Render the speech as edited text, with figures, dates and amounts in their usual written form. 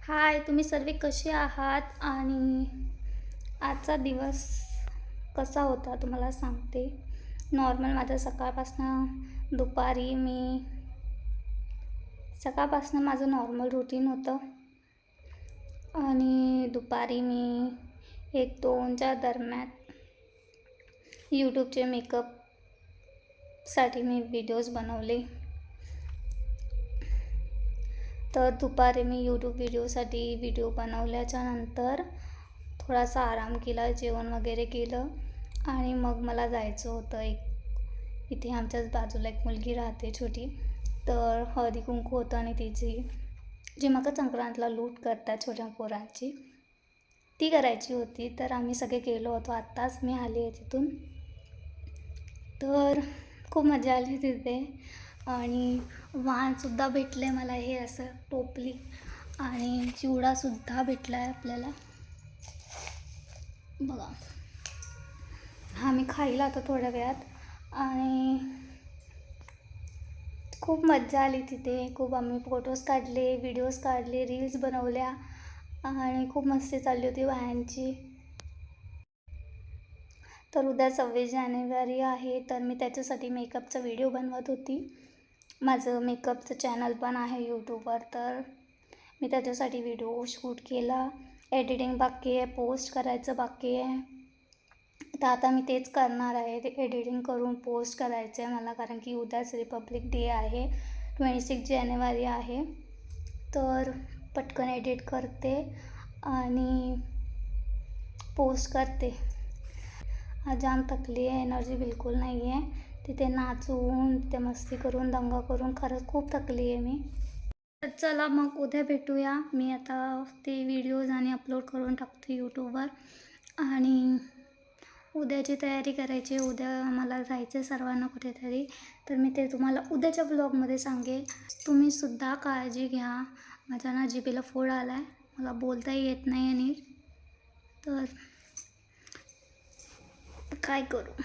हाय, तुम्ही सर्व कसे आहात आणि आजचा दिवस कसा होता तुम्हाला सांगते. नॉर्मल माझं सकाळपासनं माझं नॉर्मल रुटीन होतं आणि दुपारी मी 1-2च्या दरम्यान यूट्यूबचे मेकअपसाठी मी व्हिडिओज बनवले. तर दुपारी मी यूट्यूब व्हिडिओ बनवल्याच्या नंतर थोडासा आराम केला, जेवण वगैरे केलं आणि मग मला जायचं होतं. इथे आमच्याच बाजूला एक मुलगी राहते छोटी, तर हळदी कुंकू होतं आणि तिची जी मकर संक्रांतला लूट करतात छोट्या पोरांची, ती करायची होती. तर आम्ही सगळे गेलो होतो. आत्ताच मी आली आहे तिथून. तर खूप मजा आली तिथे आणि वाणसुद्धा भेटले मला, हे असं टोपली, आणि चिवडासुद्धा भेटला आहे आपल्याला बघा. हा मी खाईल आता थोड्या वेळात. आणि खूप मजा आली तिथे. खूप आम्ही फोटोज काढले, व्हिडिओज काढले, रील्स बनवल्या आणि खूप मस्ती चालली होती बायांची. तर उद्या 26 जानेवारी आहे, तर मी त्याच्यासाठी मेकअपचा व्हिडिओ बनवत होती. माझं मेकअपचं चॅनल पण आहे यूट्यूबवर, तर मी त्याच्यासाठी व्हिडिओ शूट केला. एडिटिंग बाकी आहे, पोस्ट करायचं बाकी आहे. तर आता मी तेच करणार आहे. ते एडिटिंग करून पोस्ट करायचं आहे मला, कारण की उद्याच रिपब्लिक डे आहे, 26 जानेवारी आहे. तर पटकन एडिट करते आणि पोस्ट करते. आज जाम थकली आहे, एनर्जी बिलकुल नाही आहे. तिथे नाचून, तिथे मस्ती करून, दंगा करून खरंच खूप थकली आहे मी. तर चला मग उद्या भेटूया. मी आता ते व्हिडिओज आणि अपलोड करून टाकते यूट्यूबवर आणि उद्याची तयारी करायची. उद्या मला जायचं आहे सर्वांना कुठेतरी, तर मी ते तुम्हाला उद्याच्या व्लॉगमध्ये सांगेल. तुम्हीसुद्धा काळजी घ्या. माझ्या ना जिभेला फोड आला आहे, मला बोलताही येत नाही नीट, तर काय करू.